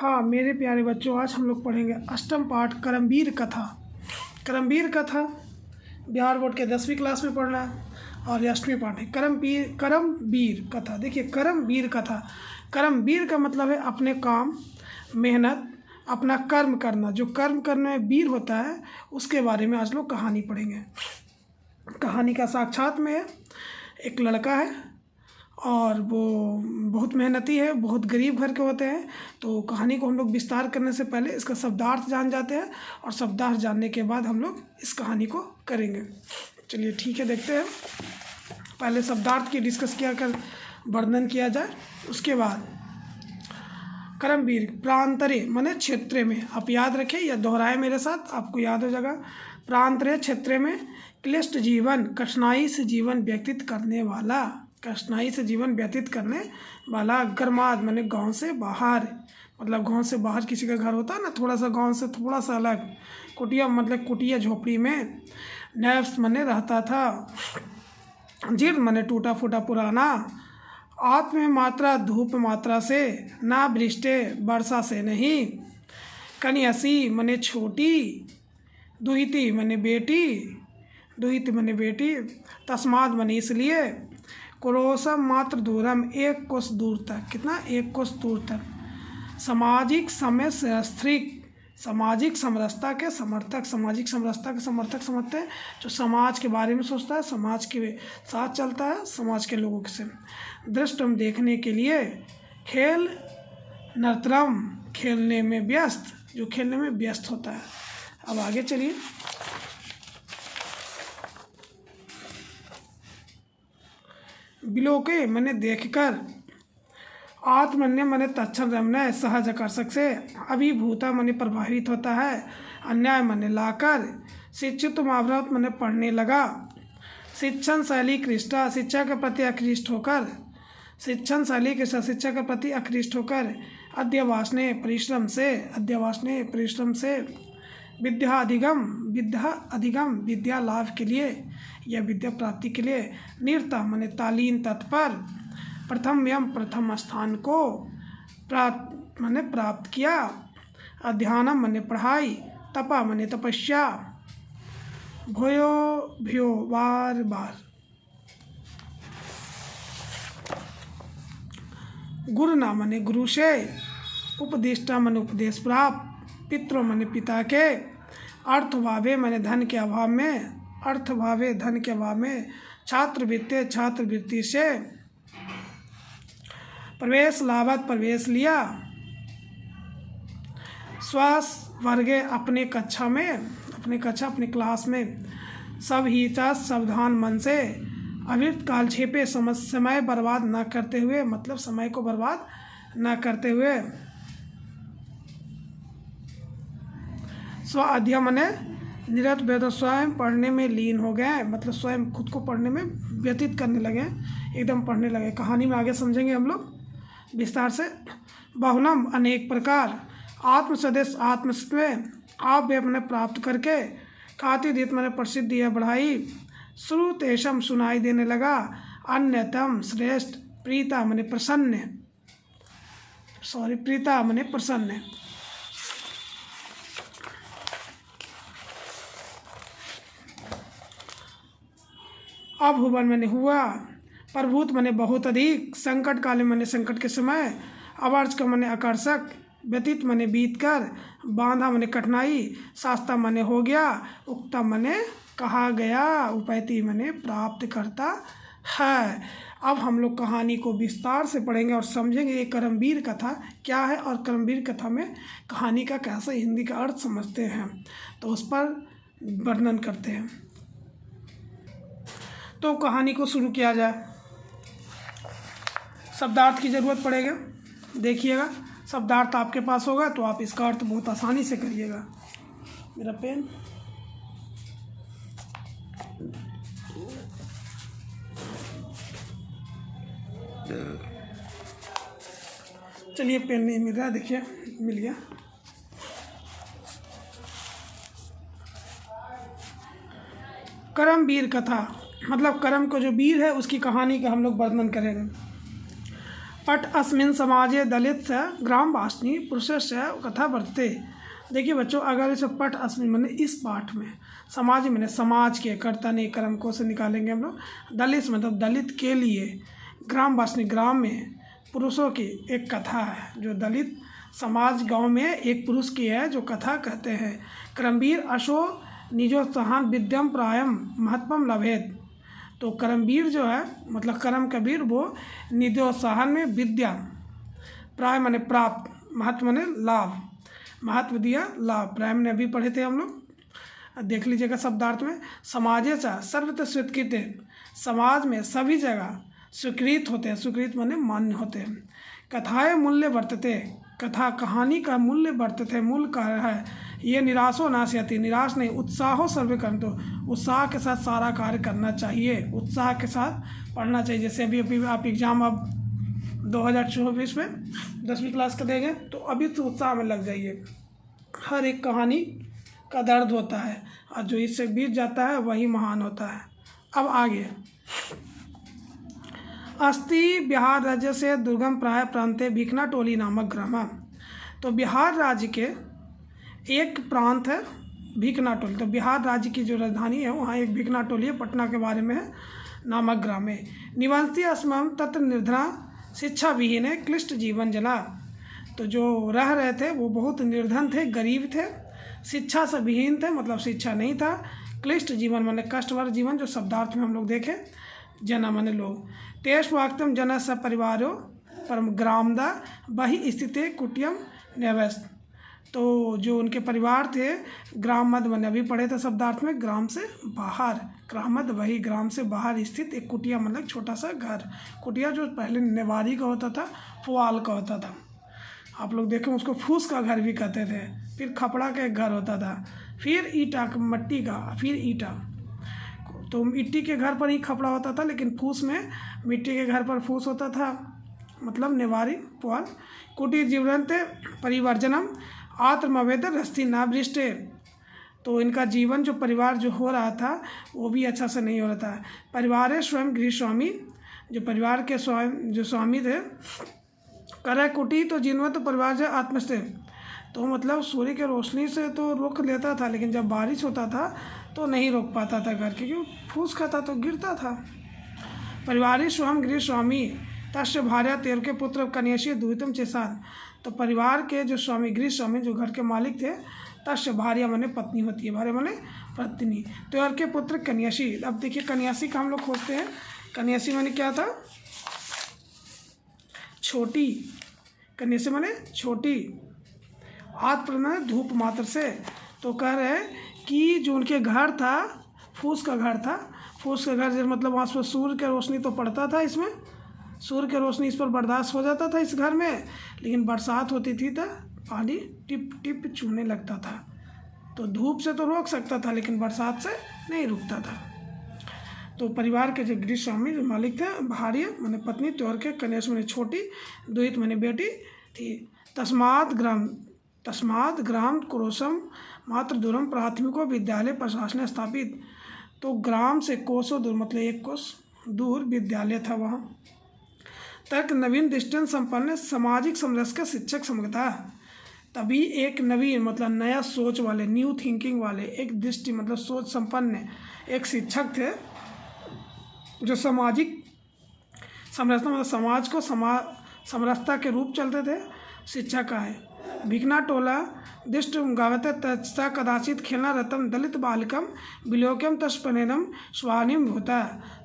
हाँ मेरे प्यारे बच्चों, आज हम लोग पढ़ेंगे अष्टम पाठ करमवीर कथा। करमवीर कथा बिहार बोर्ड के 10वीं क्लास में पढ़ना है और ये अष्टमी पाठ है। करमवीर कथा। देखिए, करमवीर कथा, करमवीर का मतलब है अपने काम, मेहनत, अपना कर्म करना। जो कर्म करने में वीर होता है उसके बारे में आज लोग कहानी पढ़ेंगे। कहानी का साक्षात में है, एक लड़का है और वो बहुत मेहनती है, बहुत गरीब घर के होते हैं। तो कहानी को हम लोग विस्तार करने से पहले इसका शब्दार्थ जान जाते हैं और शब्दार्थ जानने के बाद हम लोग इस कहानी को करेंगे। चलिए ठीक है, देखते हैं। पहले शब्दार्थ की डिस्कस किया कर वर्णन किया जाए, उसके बाद करमवीर प्रांतरे माने क्षेत्र में। आप याद रखें या दोहराए मेरे साथ, आपको याद हो जाएगा। प्रांतरे क्षेत्र में क्लिष्ट जीवन, कठिनाई से जीवन व्यतीत करने वाला, कठिनाई से जीवन व्यतीत करने वाला। ग्रामाद माने गांव से बाहर, मतलब गांव से बाहर किसी का घर होता है ना, थोड़ा सा गांव से थोड़ा सा अलग। कुटिया मतलब कुटिया झोपड़ी में। नैफ्स माने रहता था। जीर्ण माने टूटा फूटा पुराना। आत्म मात्रा धूप मात्रा से, ना वृष्टे वर्षा से नहीं। कन्यासी माने छोटी। दुहिती माने बेटी, दुहित माने बेटी। तस्माद माने इसलिए। क्रोशम मात्र दूरम एक कोस दूर तक। कितना? एक कोस दूर तक। सामाजिक समस्थिक, सामाजिक समरसता के समर्थक, सामाजिक समरसता के समर्थक समझते हैं जो समाज के बारे में सोचता है, समाज के साथ चलता है, समाज के लोगों से। दृष्टम देखने के लिए। खेल नर्तरम खेलने में व्यस्त, जो खेलने में व्यस्त होता है। अब आगे चलिए। बिलोके मैंने देखकर। आत्मन्य मैंने तत्क्षण रमने सहज आकर्षक से। अभिभूता मैंने प्रभावित होता है। अन्याय मैंने लाकर। शिक्षित महाव्रत मैंने पढ़ने लगा। शिक्षण शैली कृष्टा शिक्षा के प्रति आकृष्ट होकर। शिक्षण शैली कृष्टा शिक्षा के प्रति आकृष्ट होकर। अध्यवासने परिश्रम से, अध्यवासने परिश्रम से। विद्या अधिगम विद्या लाभ के लिए या विद्या प्राप्ति के लिए। निरता माने तालीम तत्पर। प्रथम प्रथम स्थान को प्राप्त किया। अध्यानम माने पढ़ाई। तपा माने तपस्या। भयो बार बार। गुरुना माने गुरु से। उपदिष्टा माने उपदेश प्राप्त। पितरो माने पिता के। अर्थभावे माने धन के अभाव में, अर्थभावे धन के अभाव में। छात्रवृत्ति छात्रवृत्ति से। प्रवेश लाभत प्रवेश लिया। श्वास वर्गे अपने कक्षा में, अपने कक्षा अपने क्लास में। सब हिता सावधान मन से। अविरत कालक्षेपे समय बर्बाद न करते हुए, मतलब समय को बर्बाद न करते हुए। स्व अध्ययन माने निरत वेद, स्वयं पढ़ने में लीन हो गए, मतलब स्वयं खुद को पढ़ने में व्यतीत करने लगे, एकदम पढ़ने लगे। कहानी में आगे समझेंगे हम लोग विस्तार से। बहुलम अनेक प्रकार। आत्मसदेश आत्मस्व। आप वे अपने प्राप्त करके। खातिदित मैंने प्रसिद्धि या बढ़ाई। श्रुतेशम सुनाई देने लगा। अन्यतम श्रेष्ठ। प्रीता मैंने प्रसन्न, प्रीता मैंने प्रसन्न। अभुवन मैंने हुआ। प्रभुत मैंने बहुत अधिक। संकट काले मैंने संकट के समय। अवर्ज का मैंने आकर्षक। व्यतीत मैंने बीत कर। बांधा मैंने कठिनाई। शास्ता मैंने हो गया। उक्ता मैंने कहा गया। उपैती मैंने प्राप्त करता है। अब हम लोग कहानी को विस्तार से पढ़ेंगे और समझेंगे ये करमवीर कथा क्या है और करमवीर कथा में कहानी का कैसे हिंदी का अर्थ समझते हैं, तो उस पर वर्णन करते हैं। तो कहानी को शुरू किया जाए। शब्दार्थ की ज़रूरत पड़ेगा, देखिएगा। शब्दार्थ आपके पास होगा तो आप इसका अर्थ बहुत आसानी से करिएगा। मेरा पेन। चलिए, पेन नहीं मिल रहा, देखिए मिल गया। करमवीर कथा मतलब कर्म को जो वीर है उसकी कहानी का हम लोग वर्णन करेंगे। पट अस्मिन समाजे दलित से ग्राम वासनी पुरुष से कथा वर्तते। देखिए बच्चों, अगर इसे पट अस्मिन मैंने इस पाठ में, समाज मैंने समाज के कर्ता ने कर्म को से निकालेंगे हम लोग, दलित मतलब दलित के लिए, ग्राम वासनी ग्राम में पुरुषों की एक कथा है। जो दलित समाज गांव में एक पुरुष की है जो कथा कहते हैं। करमवीर अशो निजोत्साहन विद्यम प्रायम महत्वम लभेद। तो करमवीर जो है मतलब करम कबीर, वो निजोत्साहन में विद्या, प्राय माने प्राप्त, महत्व माने लाभ, महत्व दिया लाभ, प्राय ने अभी पढ़े थे हम लोग, देख लीजिएगा शब्दार्थ में। समाजे चा सर्वत्र स्वीकृत, समाज में सभी जगह स्वीकृत होते हैं, स्वीकृत माने मान्य होते हैं। कथाएं मूल्य वर्तते, कथा कहानी का मूल्य वर्तते, मूल कार्य है ये निराशो नाशयति, निराश नहीं, उत्साहो सर्वे कर्म, तो उत्साह के साथ सारा कार्य करना चाहिए, उत्साह के साथ पढ़ना चाहिए। जैसे अभी आप एग्ज़ाम अब 2024 में 10वीं क्लास का देंगे तो अभी तो उत्साह में लग जाइए। हर एक कहानी का दर्द होता है और जो इससे बीत जाता है वही महान होता है। अब आगे, अस्ति बिहार राज्य से दुर्गम प्राय प्रांते भिखना टोली नामक ग्राम। तो बिहार राज्य के एक प्रांत है भिखना टोली। तो बिहार राज्य की जो राजधानी है वहाँ एक भिखना टोली है, पटना के बारे में है, नामक ग्राम में। निवासी अस्मम तत्र निर्धना शिक्षा विहीन है क्लिष्ट जीवन जना। तो जो रह रहे थे वो बहुत निर्धन थे, गरीब थे, शिक्षा से विहीन थे, मतलब शिक्षा नहीं था। क्लिष्ट जीवन माने कष्टवर जीवन, जो शब्दार्थ में हम लोग देखें, जना माने लोग। तेष वाक्तम जन स परिवारो परम ग्रामदा बहि स्थिते कुटियम न्यवस्त। तो जो उनके परिवार थे, ग्राम मध्य मैंने अभी पढ़े थे शब्दार्थ में, ग्राम से बाहर, ग्राम मध्य वही ग्राम से बाहर स्थित एक कुटिया मतलब छोटा सा घर। कुटिया जो पहले नेवारी का होता था, पुआल का होता था, आप लोग देखें उसको फूस का घर भी कहते थे। फिर खपड़ा का एक घर होता था, फिर ईटा मट्टी का, फिर ईटा। तो मिट्टी के घर पर ही खपड़ा होता था, लेकिन फूस में मिट्टी के घर पर फूस होता था, मतलब नेवारी पुआल। कुटीर जीवनते परिवर्जनम आत्मवेद रस्ती नावृष्टे। तो इनका जीवन जो परिवार जो हो रहा था वो भी अच्छा से नहीं हो रहा था। परिवार है स्वयं गृह स्वामी, जो परिवार के स्वयं जो स्वामी थे, करे कुटी तो जिनवत तो परिवार से आत्मस्थे। तो मतलब सूर्य के रोशनी से तो रोक लेता था, लेकिन जब बारिश होता था तो नहीं रोक पाता था घर, क्योंकि फूस खाता तो गिरता था। परिवार स्वयं गृह स्वामी तस्य भार्या तेर के पुत्र कन्यासी द्वितम चेसान। तो परिवार के जो स्वामी, गृह स्वामी जो घर के मालिक थे, तस्य भार्या माने पत्नी होती है, भार्या माने पत्नी, तेर के पुत्र कन्यासी। अब देखिए कन्यासी का हम लोग खोजते हैं, कन्यासी माने क्या था, छोटी, कन्यासी माने छोटी, आत्म माने धूप मात्र से। तो कह रहे हैं कि जो उनके घर था, फूस का घर था, फूस का घर मतलब वहाँ पर सूर्य की रोशनी तो पड़ता था, इसमें सूर्य की रोशनी इस पर बर्दाश्त हो जाता था इस घर में, लेकिन बरसात होती थी तो पानी टिप टिप चूहने लगता था। तो धूप से तो रोक सकता था, लेकिन बरसात से नहीं रुकता था। तो परिवार के जो गृह स्वामी जो मालिक थे, भार्य माने पत्नी, त्योर के कन्यास माने छोटी, द्वित माने बेटी थी। तस्मात् ग्राम क्रोशम मात्र दूरम प्राथमिको विद्यालय प्रशासन स्थापित। तो ग्राम से कोसों दूर, मतलब एक कोस दूर विद्यालय था वहाँ। तक नवीन दृष्टि संपन्न सामाजिक समरस का शिक्षक समझता। तभी एक नवीन मतलब नया सोच वाले, न्यू थिंकिंग वाले, एक दृष्टि मतलब सोच संपन्न एक शिक्षक थे, जो सामाजिक समरसता मतलब समाज को समरसता के रूप चलते थे, शिक्षा का है। भिखना टोला दिष्ट गावते तत्सा कदाचित खेलना रतम दलित बालकम विलोकम तस्पनेनम स्वानिम होता।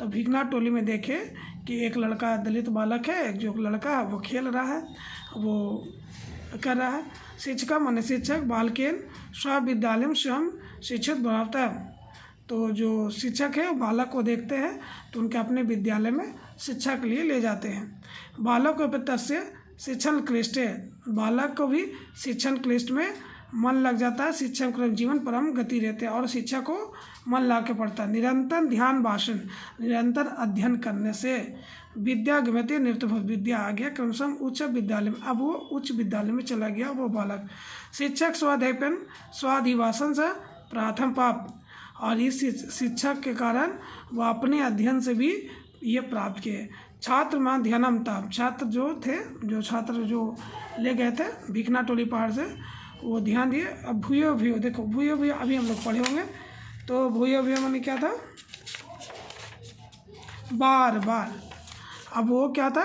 तो भिखना टोली में देखे कि एक लड़का दलित बालक है, एक जो लड़का है वो खेल रहा है, वो कर रहा है। शिक्षिका माने शिक्षक, बालकेन स्वविद्यालय स्वयं शिक्षित बनाता है। तो जो शिक्षक है वो बालक को देखते हैं तो उनके अपने विद्यालय में शिक्षा के लिए ले जाते हैं। बालक को पिता से शिक्षण क्लिष्ट है, बालक को भी शिक्षण क्लिष्ट में मन लग जाता है, शिक्षण क्रम जीवन परम गति रहते हैं और शिक्षा को मन ला के पढ़ता है। निरंतर ध्यान भाषण, निरंतर अध्ययन करने से विद्या गमते नृत्यभूत, विद्या आ गया क्रमशः उच्च विद्यालय में। अब वो उच्च विद्यालय में चला गया वो बालक। शिक्षक स्वाध्यायपन स्वाधिवासन से प्रथम पाप, और इस शिक्षक के कारण वो अपने अध्ययन से भी ये प्राप्त किए। छात्र मां ध्यानम ताम, छात्र जो छात्र जो ले गए थे भिखना टोली पहाड़ से, वो ध्यान दिए। अब भूयो भूयो, देखो भूयो भूयो अभी हम लोग पढ़े होंगे। तो भूयो भूयो माने क्या था? बार बार। अब वो क्या था?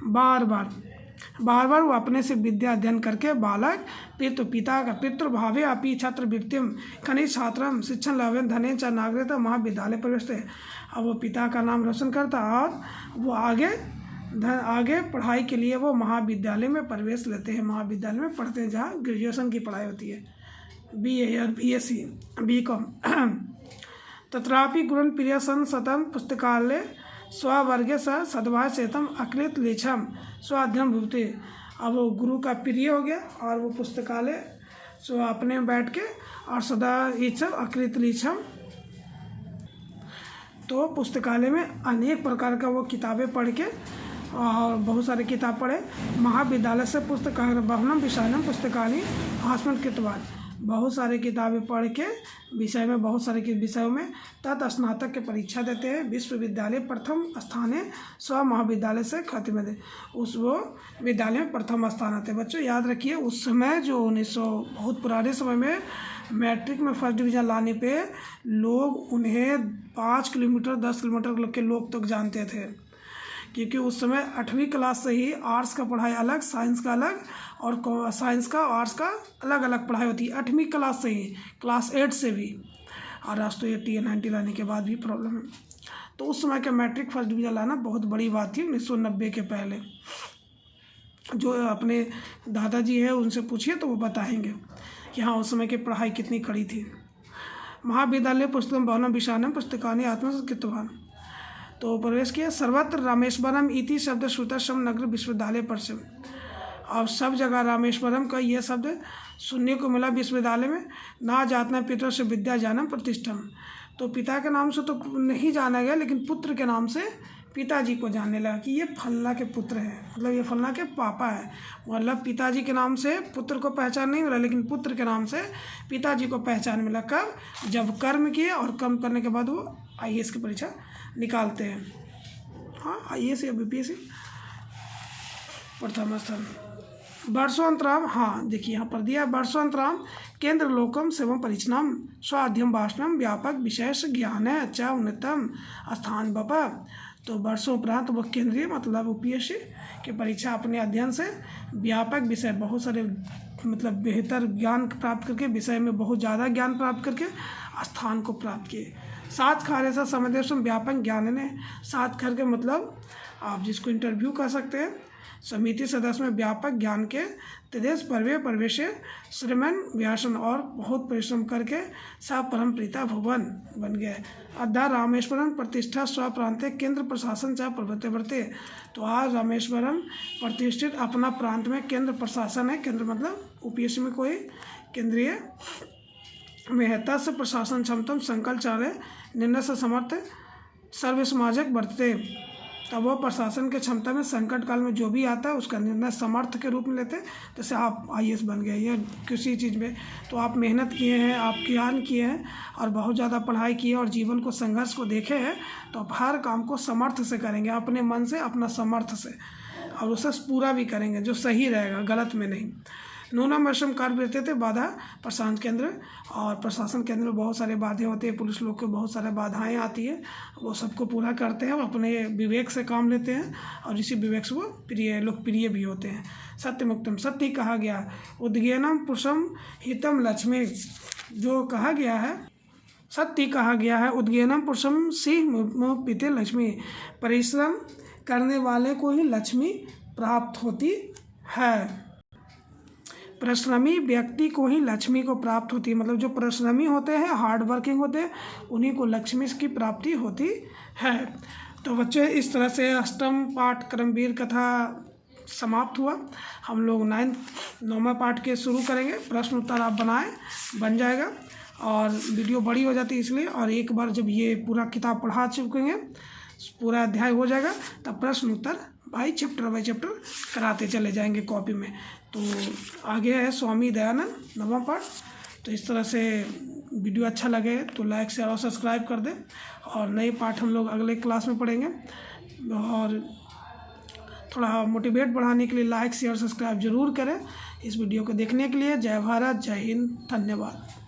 बार बार वो अपने से विद्या अध्ययन करके बालक पिता का पितृभावे अपि छात्रवृत्तिम खनिज छात्रम शिक्षण लाभेन धने च नागरिकता महाविद्यालय प्रवेश थे। अब वो पिता का नाम रोशन करता और वो आगे पढ़ाई के लिए वो महाविद्यालय में प्रवेश लेते हैं, महाविद्यालय में पढ़ते हैं जहाँ ग्रेजुएशन की पढ़ाई होती है, BA और BSc BCom। तत्रापि गुरुन प्रिय सन सतम पुस्तकालय स्ववर्गे स सद्भाव चेतम अकृत लीछम स्वाध्ययन भुगते। अब वो गुरु का प्रिय हो गया और वो पुस्तकालय सो अपने में बैठ के और सदा इच्छम अकृत लीछम, तो पुस्तकालय में अनेक प्रकार का वो किताबें पढ़ के और बहुत सारे किताब पढ़े। महाविद्यालय से पुस्तकालय बहुनम विषानम पुस्तकालय आसमन कृतवान, बहुत सारे किताबें पढ़ के बहुत सारे विषयों में स्नातक के परीक्षा देते हैं। विश्वविद्यालय प्रथम स्थान है, स्व महाविद्यालय से खत्म दे उस वो विद्यालय में प्रथम स्थान आते हैं। बच्चों याद रखिए, उस समय जो 1900 बहुत पुराने समय में मैट्रिक में फर्स्ट डिवीज़न लाने पे लोग उन्हें 5 किलोमीटर 10 किलोमीटर के लोग तक जानते थे, क्योंकि उस समय 8वीं क्लास से ही आर्ट्स का पढ़ाई अलग, साइंस का अलग और साइंस का आर्ट्स का अलग अलग पढ़ाई होती है 8वीं क्लास से ही, क्लास 8 से भी। और आज तो 80 या 90 लाने के बाद भी प्रॉब्लम है। तो उस समय के मैट्रिक फर्स्ट डिवीज़न लाना बहुत बड़ी बात थी 1990 के पहले। जो अपने दादाजी है उनसे पूछिए तो वो बताएंगे कि हाँ उस समय की पढ़ाई कितनी कड़ी थी। महाविद्यालय पुस्तकम भवनम विशानम पुस्तकानि आत्मसंकृतवान, तो प्रवेश किया। सर्वत्र रामेश्वरम इति शब्द श्रुतश्रम नगर विश्वविद्यालय परिसर, और सब जगह रामेश्वरम का यह शब्द सुनने को मिला विश्वविद्यालय में। ना जातना पितर से विद्या जानम प्रतिष्ठम, तो पिता के नाम से तो नहीं जाना गया, लेकिन पुत्र के नाम से पिताजी को जानने लगा कि ये फलना के पुत्र हैं, मतलब ये फलना के पापा हैं। मतलब पिताजी के नाम से पुत्र को पहचान नहीं मिला, लेकिन पुत्र के नाम से पिताजी को पहचान मिला। कब? जब कर्म किए और कर्म करने के बाद वो IAS की परीक्षा निकालते हैं। हाँ, IAS या BPSC प्रथम स्थान। वर्षोंतराम, हाँ देखिए यहाँ पर दिया वर्षोंतराम केंद्र लोकम सेवम परिचनम स्वाध्यम भाषणम व्यापक विशेष ज्ञान है अच्छा उन्नतम स्थान बपा। तो वर्षों उपरांत वो केंद्रीय मतलब UPSC की परीक्षा अपने अध्ययन से व्यापक विषय बहुत सारे मतलब बेहतर ज्ञान प्राप्त करके, विषय में बहुत ज़्यादा ज्ञान प्राप्त करके स्थान को प्राप्त किए। सात खारे सा समदेश व्यापक ज्ञान ने, सात खर के मतलब आप जिसको इंटरव्यू कह सकते हैं, समिति सदस्य में व्यापक ज्ञान के त्रिदेश प्रवेश श्रमण व्यासन और बहुत परिश्रम करके सा परम प्रीता भुवन बन गए। अद्धा रामेश्वरम प्रतिष्ठा स्व प्रांत केंद्र प्रशासन चाह प्रवर्ते वर्ते, तो आज रामेश्वरम प्रतिष्ठित अपना प्रांत में केंद्र प्रशासन है। केंद्र मतलब UPSC में कोई केंद्रीय महत्ता से प्रशासन क्षमतम संकल्प चाले निर्णय से समर्थ सर्व समाजक बरतते, तब वो प्रशासन के क्षमता में संकट काल में जो भी आता है उसका निर्णय समर्थ के रूप में लेते हैं। जैसे आप IAS बन गए या किसी चीज़ में, तो आप मेहनत किए हैं, आप ज्ञान किए हैं और बहुत ज़्यादा पढ़ाई की है और जीवन को संघर्ष को देखे हैं, तो आप हर काम को समर्थ से करेंगे, अपने मन से, अपना समर्थ से, और उसे पूरा भी करेंगे जो सही रहेगा, गलत में नहीं। नूनम वर्षम कार्य करते थे बाधा प्रशासन केंद्र, और प्रशासन केंद्र में बहुत सारे बाधाएं होती है, पुलिस लोग को बहुत सारे बाधाएं आती है, वो सबको पूरा करते हैं, वो अपने विवेक से काम लेते हैं और इसी विवेक से वो लोकप्रिय भी होते हैं। सत्य मुक्तम, सत्य कहा गया। उद्गेनम पुरुषम हितम लक्ष्मी, जो कहा गया है सत्य कहा गया है। उद्गेनम पुरुषम सिंह पिते लक्ष्मी, परिश्रम करने वाले को ही लक्ष्मी प्राप्त होती है। परिश्रमी व्यक्ति को ही लक्ष्मी को प्राप्त होती है, मतलब जो परिश्रमी होते हैं, हार्ड वर्किंग होते हैं, उन्हीं को लक्ष्मी की प्राप्ति होती है। तो बच्चे इस तरह से अष्टम पाठ कर्मवीर कथा समाप्त हुआ। हम लोग 9वां पाठ के शुरू करेंगे। प्रश्न उत्तर आप बनाएं, बन जाएगा, और वीडियो बड़ी हो जाती है इसलिए। और एक बार जब ये पूरा किताब पढ़ा चुकेंगे, पूरा अध्याय हो जाएगा, तब प्रश्न उत्तर बाई चैप्टर कराते चले जाएंगे कॉपी में। तो आगे है स्वामी दयानंद 9वां पाठ। तो इस तरह से वीडियो अच्छा लगे तो लाइक शेयर और सब्सक्राइब कर दें, और नए पाठ हम लोग अगले क्लास में पढ़ेंगे। और थोड़ा मोटिवेट बढ़ाने के लिए लाइक शेयर सब्सक्राइब ज़रूर करें। इस वीडियो को देखने के लिए जय भारत, जय हिंद, धन्यवाद।